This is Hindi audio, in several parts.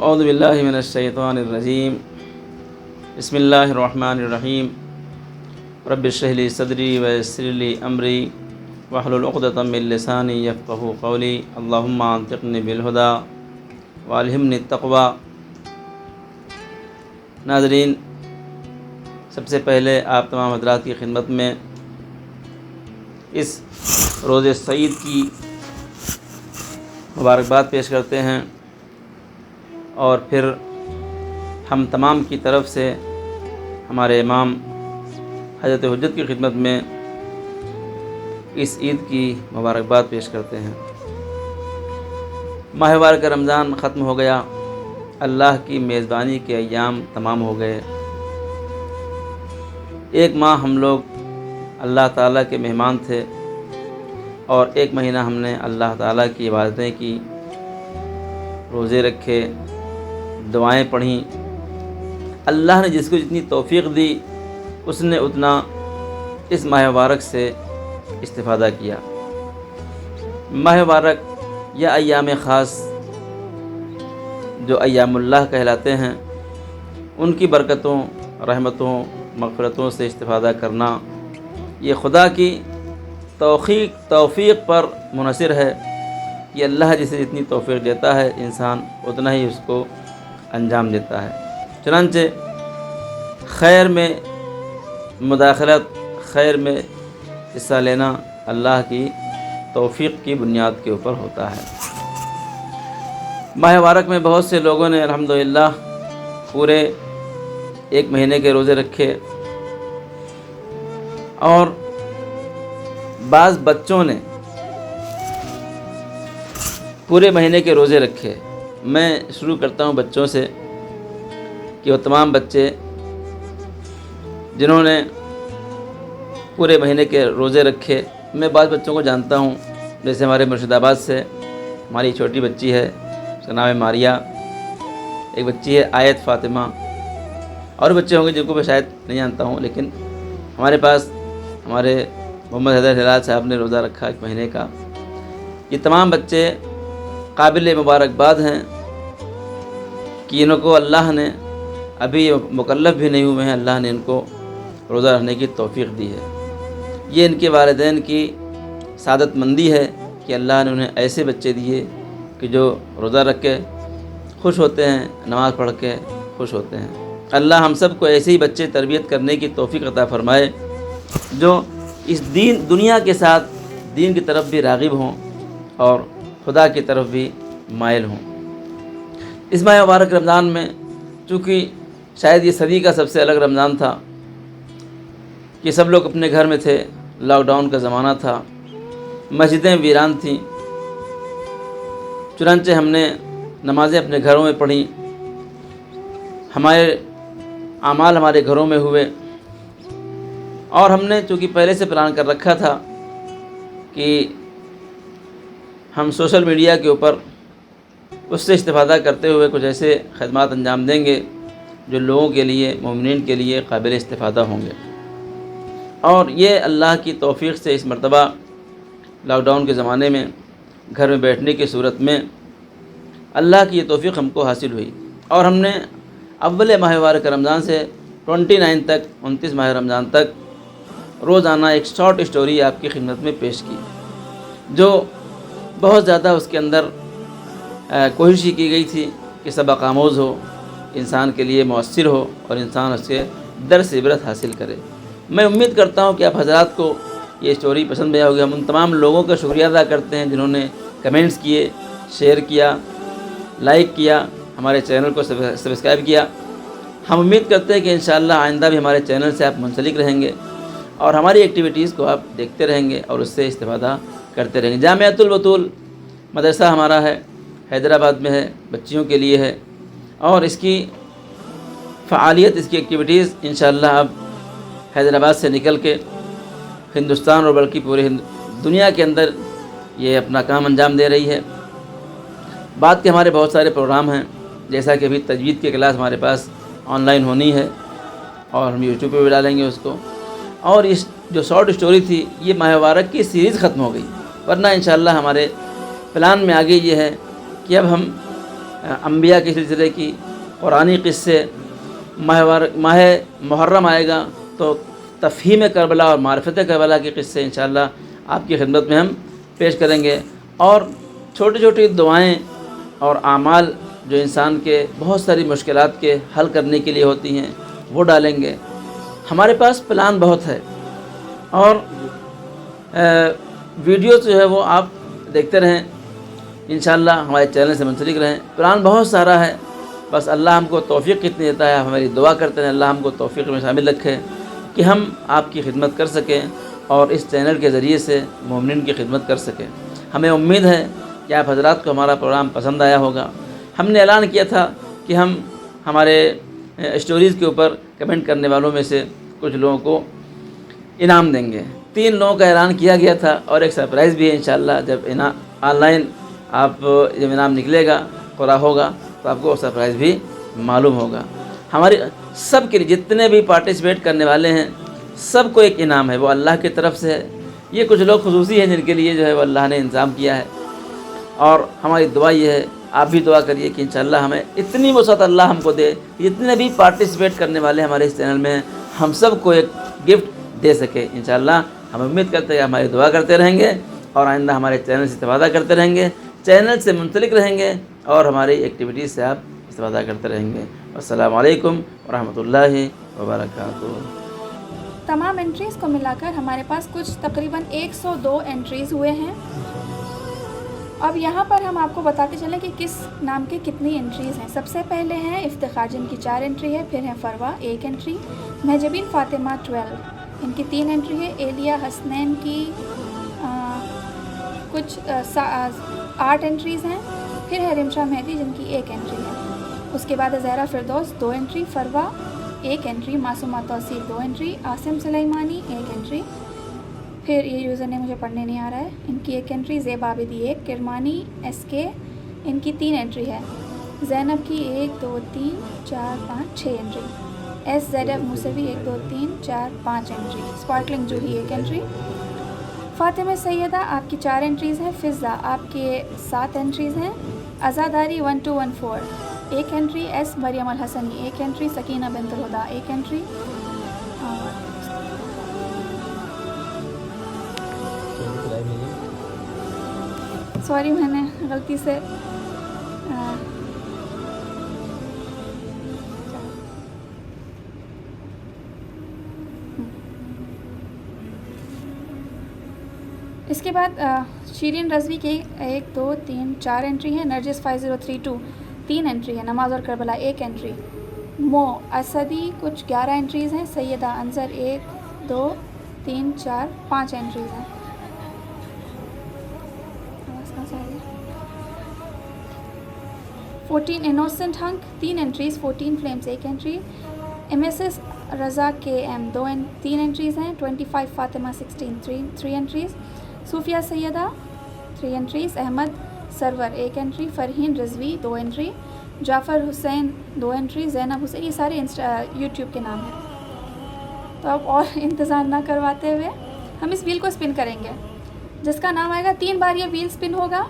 औज़ु बिल्लाहि मिनश शैतानिर रजीम। बिस्मिल्लाहिर रहमानिर रहीम। रब्बि इश्रह ली सदरी व यस्सिर ली अमरी वहलुल उक़दतम मिन लिसानी यफ़क़हू क़ौली। अल्लाहुम्मा अंतिक़नी बिल हुदा व अल्हिमनी तक़वा। नाज़रीन, सबसे पहले आप तमाम हज़रात की खिदमत में इस रोज़े सईद की मुबारकबाद पेश करते हैं और फिर हम तमाम की तरफ से हमारे इमाम हज़रत हुज्जत की खिदमत में इस ईद की मुबारकबाद पेश करते हैं। माह मुबारक रमज़ान ख़त्म हो गया, अल्लाह की मेज़बानी के अय्याम तमाम हो गए। एक माह हम लोग अल्लाह ताला के मेहमान थे और एक महीना हमने अल्लाह ताला की इबादतें की, रोज़े रखे, दुआएं पढ़ी। अल्लाह ने जिसको जितनी तौफ़ीक़ दी उसने उतना इस माह मुबारक से इस्तिफ़ादा किया। माह मुबारक या अय्याम ख़ास जो अय्यामुल्लाह कहलाते हैं, उनकी बरकतों, रहमतों, मग़फ़िरतों से इस्तिफ़ादा करना ये खुदा की तौफ़ीक़ पर मुनहसर है कि अल्लाह जिसे जितनी तौफ़ीक़ देता है इंसान उतना ही उसको अंजाम देता है। चुनांचे खैर में मुदाखलत, खैर में हिस्सा लेना अल्लाह की तौफ़ीक़ की बुनियाद के ऊपर होता है। माह मुबारक में बहुत से लोगों ने अल्हम्दुलिल्लाह पूरे एक महीने के रोज़े रखे और बाज़ बच्चों ने पूरे महीने के रोज़े रखे। मैं शुरू करता हूँ बच्चों से कि वो तमाम बच्चे जिन्होंने पूरे महीने के रोज़े रखे, मैं बाज़ बच्चों को जानता हूँ। जैसे हमारे मुर्शिदाबाद से हमारी छोटी बच्ची है, उसका नाम है मारिया, एक बच्ची है आयत फ़ातिमा, और बच्चे होंगे जिनको मैं शायद नहीं जानता हूँ, लेकिन हमारे पास हमारे मोहम्मद हैदर हिलाल साहब ने रोज़ा रखा एक महीने का। ये तमाम बच्चे काबिल मुबारकबाद हैं कि इनको अल्लाह ने, अभी मुकल्लफ़ भी नहीं हुए हैं, अल्लाह ने इनको रोज़ा रखने की तौफ़ीक़ दी है। ये इनके वालिदैन की सादतमंदी है कि अल्लाह ने उन्हें ऐसे बच्चे दिए कि जो रोज़ा रख के खुश होते हैं, नमाज़ पढ़ के खुश होते हैं। अल्लाह हम सब को ऐसे ही बच्चे तरबियत करने की तौफ़ीक़ अता फ़रमाए जो इस दुनिया के साथ दीन की तरफ भी राग़िब हों और खुदा की तरफ भी माइल हों। इस माह मुबारक रमज़ान में चूँकि शायद ये सदी का सबसे अलग रमज़ान था कि सब लोग अपने घर में थे, लॉकडाउन का ज़माना था, मस्जिदें वीरान थीं, चुनांचे हमने नमाज़ें अपने घरों में पढ़ी, हमारे आमाल हमारे घरों में हुए और हमने चूँकि पहले से प्लान कर रखा था कि हम सोशल मीडिया के ऊपर उससे इस्तिफ़ादा करते हुए कुछ ऐसे ख़िदमात अंजाम देंगे जो लोगों के लिए, मोमिनीन के लिए काबिल इस्तिफ़ादा होंगे। और ये अल्लाह की तौफ़ीक़ से इस मरतबा लॉकडाउन के ज़माने में घर में बैठने की सूरत में अल्लाह की ये तौफ़ीक़ हमको हासिल हुई और हमने अव्वल माह मुबारक रमज़ान से 29 तक, 29 माह रमज़ान तक रोज़ाना एक शॉर्ट स्टोरी आपकी खिदमत में पेश की, जो बहुत ज़्यादा उसके अंदर कोशिश की गई थी कि सबक आमोज़ हो, इंसान के लिए मौसर हो और इंसान उससे दर्स इबरत हासिल करे। मैं उम्मीद करता हूँ कि आप हज़रात को ये स्टोरी पसंद आया होगी। हम उन तमाम लोगों का शुक्रिया अदा करते हैं जिन्होंने कमेंट्स किए, शेयर किया, लाइक किया, हमारे चैनल को सब्सक्राइब किया। हम उम्मीद करते हैं कि इंशाअल्लाह आइंदा भी हमारे चैनल से आप मुंसलिक रहेंगे और हमारी एक्टिविटीज़ को आप देखते रहेंगे और उससे इस्तिफ़ादा करते रहेंगे। जामियातुल बतूल मदरसा हमारा है, हैदराबाद में है, बच्चियों के लिए है और इसकी फ़आलियत, इसकी एक्टिविटीज़ इंशाअल्लाह अब हैदराबाद से निकल के हिंदुस्तान और बल्कि पूरे दुनिया के अंदर ये अपना काम अंजाम दे रही है। बाद के हमारे बहुत सारे प्रोग्राम हैं, जैसा कि अभी तजवीद की क्लास हमारे पास ऑनलाइन होनी है और हम यूट्यूब पे भी डालेंगे उसको। और इस जो शॉर्ट स्टोरी थी ये माह मुबारक की सीरीज़ ख़त्म हो गई, वरना इंशाअल्लाह हमारे प्लान में आगे ये है कि अब हम अंबिया के सिलसिले की, कुरानी क़िस्से, माह मुहर्रम आएगा तो तफ़हीम करबला और मारिफत करबला के क़िस्से इंशाअल्लाह आपकी खिदमत में हम पेश करेंगे। और छोटी छोटी दुआएं और आमाल जो इंसान के बहुत सारी मुश्किलात के हल करने के लिए होती हैं वो डालेंगे। हमारे पास प्लान बहुत है और वीडियो जो है वो आप देखते रहें, इंशाअल्लाह हमारे चैनल से मुंसलिक रहें। प्लान बहुत सारा है, बस अल्लाह हमको तौफ़ीक़ कितनी देता है, हमारी दुआ करते हैं अल्लाह हमको तौफ़ीक़ में शामिल रखे कि हम आपकी खिदमत कर सकें और इस चैनल के ज़रिए से मोमिनीन की खिदमत कर सकें। हमें उम्मीद है कि आप हज़रात को हमारा प्रोग्राम पसंद आया होगा। हमने ऐलान किया था कि हम हमारे स्टोरीज़ के ऊपर कमेंट करने वालों में से कुछ लोगों को इनाम देंगे। 3 लोगों का ऐलान किया गया था और एक सरप्राइज़ भी है इंशाअल्लाह। जब ऑनलाइन आप जब इनाम निकलेगा, पूरा होगा, तो आपको सरप्राइज़ भी मालूम होगा। हमारी सब के लिए जितने भी पार्टिसिपेट करने वाले हैं सबको एक इनाम है, वो अल्लाह की तरफ से है। ये कुछ लोग खुसूसी हैं जिनके लिए जो है वो अल्लाह ने इंतज़ाम किया है। और हमारी दुआ ये है, आप भी दुआ करिए कि इंशाअल्लाह हमें इतनी वसअत अल्लाह हमको दे, जितने भी पार्टिसिपेट करने वाले हमारे इस चैनल में हैं हम सबको एक गिफ्ट दे सके इंशाअल्लाह। हम उम्मीद करते हैं हमारी दुआ करते रहेंगे और आइंदा हमारे चैनल से इस्तेफ़ादा करते रहेंगे, चैनल से मुंसलिक रहेंगे और हमारी एक्टिविटीज़ से आप इस्तेफ़ादा करते रहेंगे। अस्सलामु अलैकुम व रहमतुल्लाहि व बरकातुहू। तमाम एंट्रीज़ को मिलाकर हमारे पास कुछ तकरीबन 102 एंट्रीज़ हुए हैं। अब यहाँ पर हम आपको बताते चलें कि किस नाम के कितनी एंट्रीज़ हैं। सबसे पहले हैं इफ्तिखार जिनकी 4 एंट्री है, फिर है फरवा 1 एंट्री, महजबीन फ़ातिमा 12 इनकी 3 एंट्री है, एलिया हसनैन की कुछ 8 एंट्रीज़ हैं, फिर है रिमशा मेहदी जिनकी 1 एंट्री है। उसके बाद है Zahra Firdaus 2 entry, Farwa 1 entry, Masooma Tauseef 2 entry, Asim Sulemani 1 entry, फिर ये यूज़र ने मुझे पढ़ने नहीं आ रहा है, इनकी 1 एंट्री, ज़ेब आबिदी 1, किरमानी SK इनकी 3 एंट्री है, ज़ैनब की 1 2 3 4 5 6 entry, SZF Moosavi 1 2 3 4 5 entry, sparkling Juhi 1 entry, Fatima Syeda आपकी 4 एंट्रीज़ हैं, फ़िज़ा आपके 7 एंट्रीज़ हैं, Azadari 1214 1 entry, S Mariam Al Hasni 1 entry, Sakina Bintul Huda 1 entry, sorry मैंने गलती से इसके बाद शीरिन रज़वी की 1 2 3 4 एंट्री है, नरजिस 5032 3 एंट्री है, नमाज और करबला 1 एंट्री, मो असदी कुछ 11 एंट्रीज़ हैं, सैयदा अंजर 1 2 3 4 5 एंट्रीज़ हैं, 14 innocent hunk 3 entries, 14 flames 1 entry, MSS Raza KM 3 entries हैं, 25 Fatima 16 3 entries, Sufiya Syeda 3 entries, Ahmed Sarwar 1 entry, Farheen Rizvi 2 entry, Jafar Hussain 2 entry, Zainab Hussain, ये सारे यूट्यूब के नाम हैं। तो अब और इंतज़ार ना करवाते हुए हम इस व्हील को स्पिन करेंगे। जिसका नाम आएगा 3 बार ये व्हील स्पिन होगा,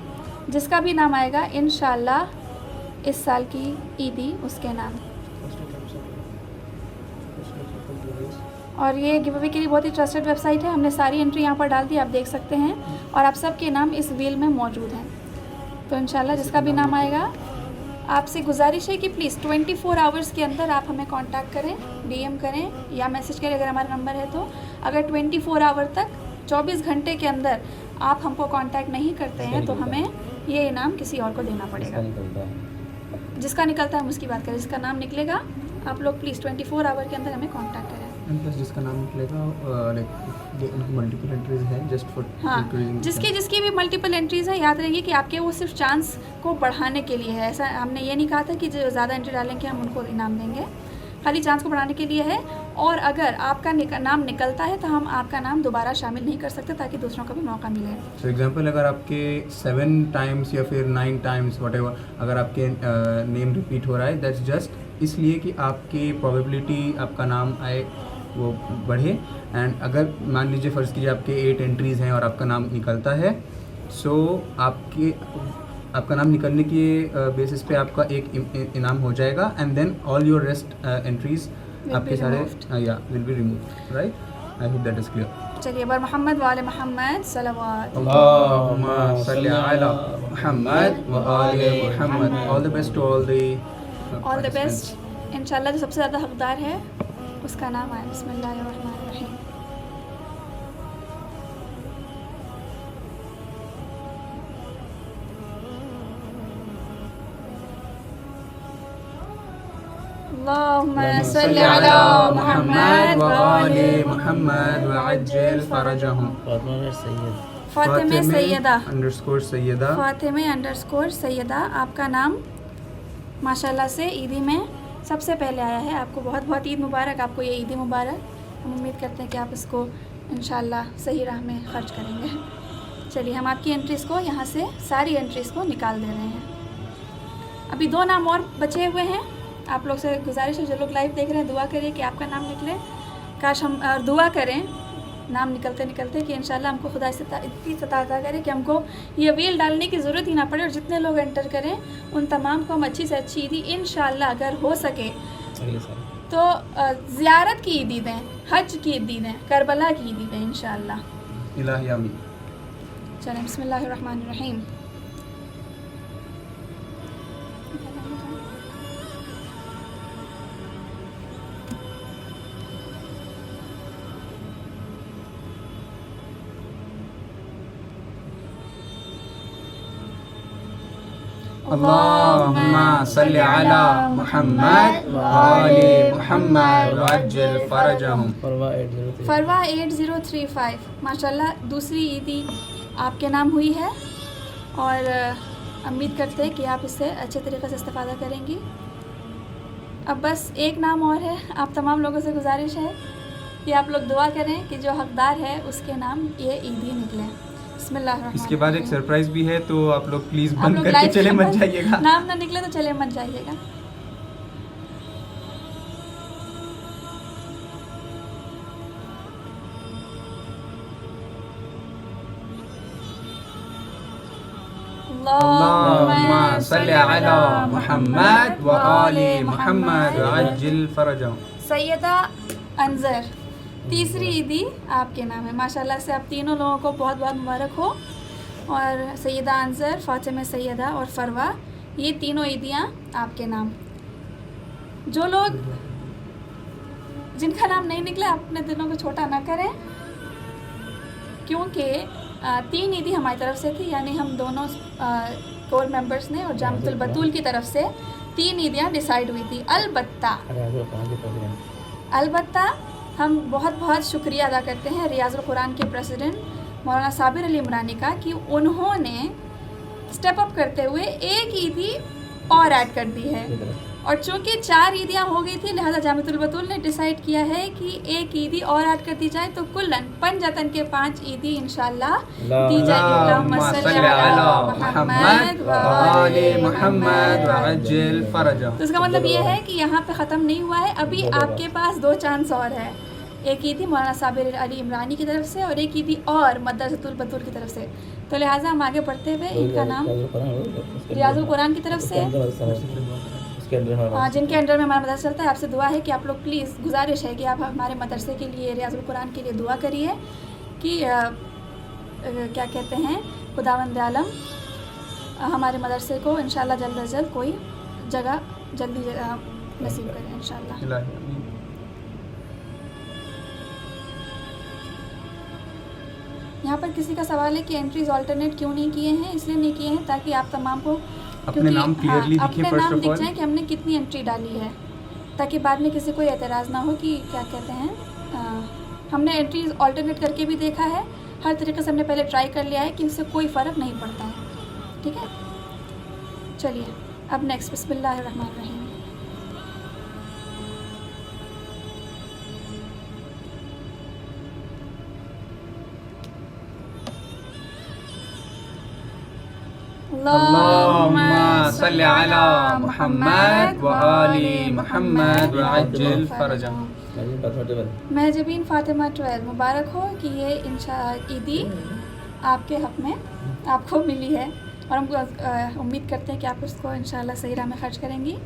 जिसका भी नाम आएगा इंशाअल्लाह इस साल की ईदी उसके नाम। और ये गिव अवे के लिए बहुत ही ट्रस्टेड वेबसाइट है, हमने सारी एंट्री यहाँ पर डाल दी, आप देख सकते हैं, और आप सबके नाम इस व्हील में मौजूद हैं। तो इंशाल्लाह जिसका भी नाम आएगा, आपसे गुजारिश है कि प्लीज़ 24 आवर्स के अंदर आप हमें कांटेक्ट करें, DM करें या मैसेज करें अगर हमारा नंबर है तो। अगर 24 आवर तक 24 घंटे के अंदर आप हमको कांटेक्ट नहीं करते हैं तो हमें ये इनाम किसी और को देना पड़ेगा। जिसका निकलता है हम उसकी बात करें, जिसका नाम निकलेगा आप लोग प्लीज़ 24 आवर के अंदर हमें कांटेक्ट करें। प्लस जिसका नाम निकलेगा लाइक मल्टीपल एंट्रीज हैं जस्ट फॉर जिसकी भी मल्टीपल एंट्रीज हैं, याद रखिए कि आपके वो सिर्फ चांस को बढ़ाने के लिए है। ऐसा हमने ये नहीं कहा था कि जो ज़्यादा एंट्री डालेंगे हम उनको इनाम देंगे, खाली चांस को बढ़ाने के लिए है। और अगर आपका नाम निकलता है तो हम आपका नाम दोबारा शामिल नहीं कर सकते ताकि दूसरों को भी मौका मिले। फॉर एग्जांपल अगर आपके 7 टाइम्स या फिर 9 टाइम्स व्हाटएवर अगर आपके नेम रिपीट हो रहा है, दैट्स जस्ट इसलिए कि आपकी प्रोबेबिलिटी आपका नाम आए वो बढ़े। एंड अगर मान लीजिए फ़र्ज़ कीजिए आपके 8 एंट्रीज़ हैं और आपका नाम निकलता है, सो आपके आपका नाम निकलने के बेसिस पे आपका एक इनाम हो जाएगा and then all your rest entries Will आपके be सारे removed. या will be removed, right. I hope that is clear. चलिए बर मोहम्मद वाले मोहम्मद सलवात। अल्लाहुम्मा सल्ली अला मुहम्मद व आले Muhammad. All the best to all the all the best. इंशाल्लाह जो सबसे ज़्यादा हकदार है उसका नाम आए। बिस्मिल्लाहिर्रहमानिर्रहीम। अल्लाहुम्मा सल्ली अला मुहम्मद व व आले आले मुहम्मद व अज्जिल फरजहुम। फातिमा सैयदा अंडरस्कोर सैयदा। फातिमा अंडरस्कोर सैयदा आपका नाम माशाल्लाह से ईदी में सबसे पहले आया है। आपको बहुत बहुत ईद मुबारक। आपको ये ईदी मुबारक। हम उम्मीद करते हैं कि आप इसको इंशाल्लाह सही राह में खर्च करेंगे। चलिए हम आपकी एंट्रीज़ को यहाँ से सारी एंट्रीज़ को निकाल दे रहे हैं। अभी 2 नाम और बचे हुए हैं। आप लोग से गुजारिश है जो लोग लाइव देख रहे हैं दुआ करिए कि आपका नाम निकले। काश हम दुआ करें नाम निकलते निकलते कि इंशाल्लाह हमको खुदा से इतनी अता करे कि हमको ये व्हील डालने की ज़रूरत ही ना पड़े और जितने लोग एंटर करें उन तमाम को हम अच्छी से अच्छी ईदी इंशाल्लाह अगर हो सके तो ज़ियारत की ईदी दें, हज की ईदी दें, करबला की ईदी दें इंशाल्लाह। इलाही आमीन। चलें बिस्मिल्लाहिर्रहमानिर्रहीम। अल्लाहुम्मा सल्ली अला मुहम्मद व आले मुहम्मद व अज्जिल फरजहुम। फरवा 8035 माशाल्लाह दूसरी ईदी आपके नाम हुई है और उम्मीद करते हैं कि आप इससे अच्छे तरीक़े से इस्तेफ़ादा करेंगी। अब बस एक नाम और है। आप तमाम लोगों से गुजारिश है कि आप लोग दुआ करें कि जो हकदार है उसके नाम ये ईदी निकले। बिस्मिल्लाहिर्रहमानिर्रहीम। इसके बाद एक सरप्राइज भी है तो आप लोग प्लीज़ आप बंद लोग करके लाइव चले मत जाइएगा। नाम ना निकले तो चले मत जाइएगा। अल्लाहुम्मा सल्ली अला मुहम्मद व आले मुहम्मद व अज्जिल फरजहुम। सैयदा अंजर तीसरी ईदी आपके नाम है। माशाल्लाह से आप तीनों लोगों को बहुत बहुत मुबारक हो। और सैयदा अंजर, फातिमा सैयदा और फरवा ये तीनों ईदियाँ आपके नाम। जो लोग जिनका नाम नहीं निकला अपने दिलों को छोटा ना करें क्योंकि 3 ईदी हमारी तरफ से थी, यानी हम दोनों कोर मेंबर्स ने और जामतुल बतूल की तरफ से 3 ईदियाँ डिसाइड हुई थी। अलबत्ता हम बहुत बहुत शुक्रिया अदा करते हैं रियाजुल कुरान के प्रेसिडेंट मौलाना साबिर अली इमरानी का कि उन्होंने स्टेप अप करते हुए एक ईदी और ऐड कर दी है। और चूँकि 4 ईदियाँ हो गई थी लिहाजा जामिअतुल बतूल ने डिसाइड किया है कि एक ईदी और ऐड कर दी जाए तो कुल्लन पंजतन के 5 ईदी इंशाल्लाह दी जाएगी। अल्लाहुम्मा सल्ली अला मुहम्मद व आले मुहम्मद व अज्जिल फरजहुम। तो इसका मतलब ये है कि यहाँ पे ख़त्म नहीं हुआ है, अभी आपके पास 2 चांस और है। एक ईदी मौलाना साबिर अली इमरानी की तरफ से और एक ईदी और मदरसतुल बतूल की तरफ से। तो लिहाजा हम आगे बढ़ते हुए इनका नाम रियाजुल कुरान की तरफ से जिनके अंडर में हमारा मदरसा चलता है, आपसे दुआ है कि आप लोग प्लीज़ गुजारिश है कि आप हमारे मदरसे के लिए रियाजुल कुरान के लिए दुआ करिए कि क्या कहते हैं खुदावंद आलम हमारे मदरसे को इंशाल्लाह जल्द अज जल्द कोई जगह जल्दी नसीब करें इंशाल्लाह। यहाँ पर किसी का सवाल है कि एंट्रीज ऑल्टरनेट क्यों नहीं किए हैं। इसलिए नहीं किए हैं ताकि आप तमाम को अपने नाम क्लियरली अपने नाम दिख जाए कि हमने कितनी एंट्री डाली है, ताकि बाद में किसी को एतराज़ ना हो कि क्या कहते हैं हमने एंट्रीज ऑल्टरनेट करके भी देखा है, हर तरीके से हमने पहले ट्राई कर लिया है कि उससे कोई फ़र्क नहीं पड़ता है। ठीक है, चलिए अब नेक्स्ट बिस्मिल्लाहिर्रहमानिर्रहीम। अल्लाहुम्मा सल्ली अला मुहम्मद व आले मुहम्मद व अज्जिल फरजहुम। महजबीन फातिमा 12 मुबारक हो कि ये ईदी आपके हक़ में आपको मिली है और हम उम्मीद करते हैं कि आप उसको इंशाल्लाह सही राह में खर्च करेंगी।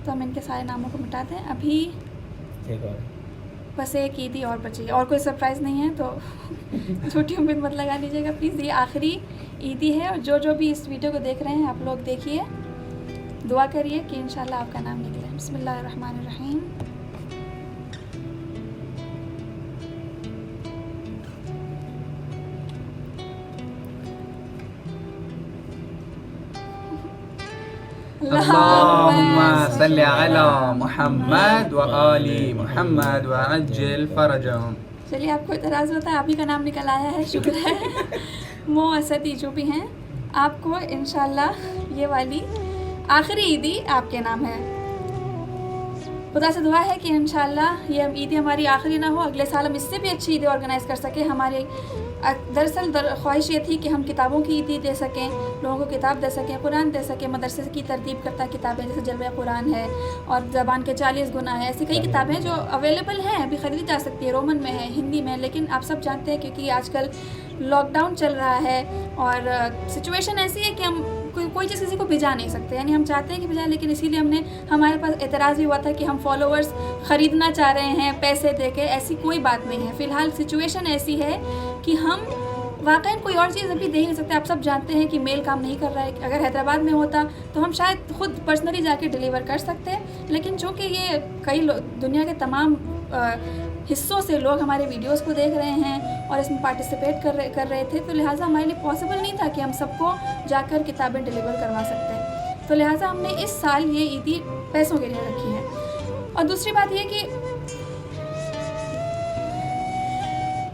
तो हम इनके सारे नामों को मिटाते हैं। अभी एक और बस एक ईदी और बची है, और कोई सरप्राइज़ नहीं है, तो छोटी उम्मीद मत लगा लीजिएगा प्लीज़। ये आखिरी ईदी है, और जो भी इस वीडियो को देख रहे हैं आप लोग देखिए, दुआ करिए कि इंशाल्लाह आपका नाम निकले। बिस्मिल्लाहिर्रहमानिर्रहीम। अल्लाहुम्मा सल्ली अला मुहम्मद व आली मुहम्मद व अज्जिल फरजहुम। चलिए, आपको इतराज़ होता है, आप ही का नाम निकल आया है, शुक्र है। मो असदी जो भी हैं, आपको इंशाल्लाह ये वाली आखिरी ईदी आपके नाम है। खुदा से दुआ है कि इंशाल्लाह ये ईदी हमारी आखिरी ना हो, अगले साल हम इससे भी अच्छी ईदी ऑर्गेनाइज़ कर सकें। हमारी दरअसल ख्वाहिश ये थी कि हम किताबों की ईदी दे सकें, लोगों को किताब दे सकें, कुरान दे सकें। मदरसे की तरतीब करता किताबें जैसे जलवा कुरान है और ज़बान के 40 गुना है, ऐसी कई किताबें जो अवेलेबल हैं, अभी ख़रीदी जा सकती है, रोमन में है, हिंदी में। लेकिन आप सब जानते हैं क्योंकि आजकल लॉकडाउन चल रहा है और सिचुएशन ऐसी है कि हम कोई चीज़ किसी को भिजा नहीं सकते, यानी हम चाहते हैं कि भिजाएं, लेकिन इसीलिए हमारे पास एतराज़ भी हुआ था कि हम फॉलोअर्स ख़रीदना चाह रहे हैं पैसे देके। ऐसी कोई बात नहीं है, फ़िलहाल सिचुएशन ऐसी है कि हम वाकई कोई और चीज़ अभी दे ही नहीं सकते। आप सब जानते हैं कि मेल काम नहीं कर रहा है। अगर हैदराबाद में होता तो हम शायद खुद पर्सनली जाके डिलीवर कर सकते, लेकिन चूँकि ये कई दुनिया के तमाम हिस्सों से लोग हमारे वीडियोस को देख रहे हैं और इसमें पार्टिसिपेट कर रहे थे, तो लिहाजा हमारे लिए पॉसिबल नहीं था कि हम सबको जाकर किताबें डिलीवर करवा सकते। तो लिहाजा हमने इस साल ये ईदी पैसों के लिए रखी है। और दूसरी बात ये कि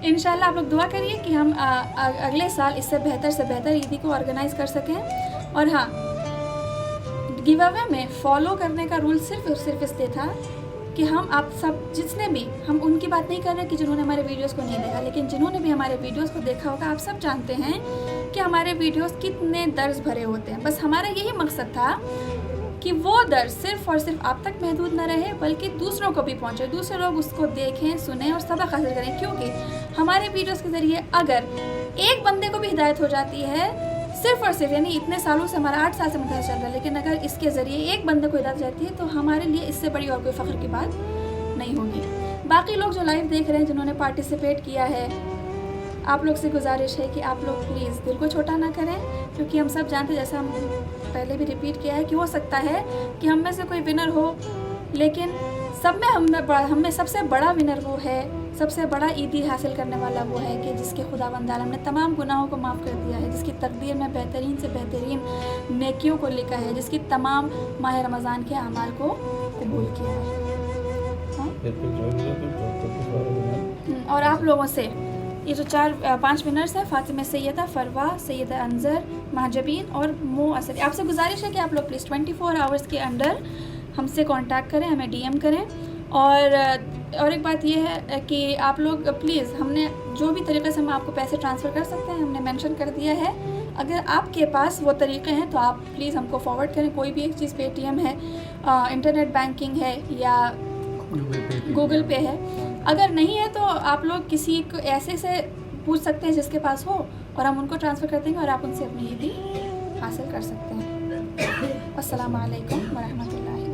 इंशाल्लाह आप लोग दुआ करिए कि हम अगले साल इससे बेहतर ईदी को ऑर्गेनाइज़ कर सकें। और हाँ, गिव अवे में फॉलो करने का रूल सिर्फ और सिर्फ इसलिए था कि हम आप सब जिसने भी, हम उनकी बात नहीं कर रहे कि जिन्होंने हमारे वीडियोस को नहीं देखा, लेकिन जिन्होंने भी हमारे वीडियोस को देखा होगा, आप सब जानते हैं कि हमारे वीडियोस कितने दर्ज भरे होते हैं। बस हमारा यही मकसद था कि वो दर्ज सिर्फ और सिर्फ आप तक महदूद न रहे, बल्कि दूसरों को भी पहुँचे, दूसरे लोग उसको देखें, सुने और सबक हासिल करें। क्योंकि हमारे वीडियोस के ज़रिए अगर एक बंदे को भी हिदायत हो जाती है, सिर्फ और सिर्फ, यानी इतने सालों से, हमारा 8 साल से मसला चल रहा है, लेकिन अगर इसके ज़रिए एक बंदे को हिदायत जाती है तो हमारे लिए इससे बड़ी और कोई फ़ख्र की बात नहीं होगी। बाकी लोग जो लाइव देख रहे हैं, जिन्होंने पार्टिसिपेट किया है, आप लोग से गुजारिश है कि आप लोग प्लीज़ दिल को छोटा ना करें, क्योंकि हम सब जानते हैं, जैसा हम पहले भी रिपीट किया है, कि हो सकता है कि हम में से कोई विनर हो, लेकिन सब में हम में सबसे बड़ा विनर वो है, सबसे बड़ा ईदी हासिल करने वाला वो है कि जिसके खुदावंद आलम ने तमाम गुनाहों को माफ़ कर दिया है, जिसकी तकदीर में बेहतरीन से बेहतरीन नेकियों को लिखा है, जिसकी तमाम माह रमज़ान के अमाल को कबूल किया है। और आप लोगों से ये जो 5 विनर्स हैं, फ़ातिमा सैयदा, फरवा, सैयदा अंजर, महजबीन और मो असद, आपसे गुजारिश है कि आप लोग प्लीज़ 24 आवर्स के अंदर हमसे कांटेक्ट करें, हमें DM करें। और एक बात यह है कि आप लोग प्लीज़, हमने जो भी तरीक़े से हम आपको पैसे ट्रांसफ़र कर सकते हैं हमने मेंशन कर दिया है। अगर आपके पास वो तरीक़े हैं तो आप प्लीज़ हमको फॉरवर्ड करें। कोई भी एक चीज़, पेटीएम है, इंटरनेट बैंकिंग है या गूगल पे है। अगर नहीं है तो आप लोग किसी को ऐसे से पूछ सकते हैं जिसके पास हो, और हम उनको ट्रांसफ़र कर देंगे और आप उनसे अपनी ईदी हासिल कर सकते हैं। अस्सलामु अलैकुम व रहमतुल्लाहि।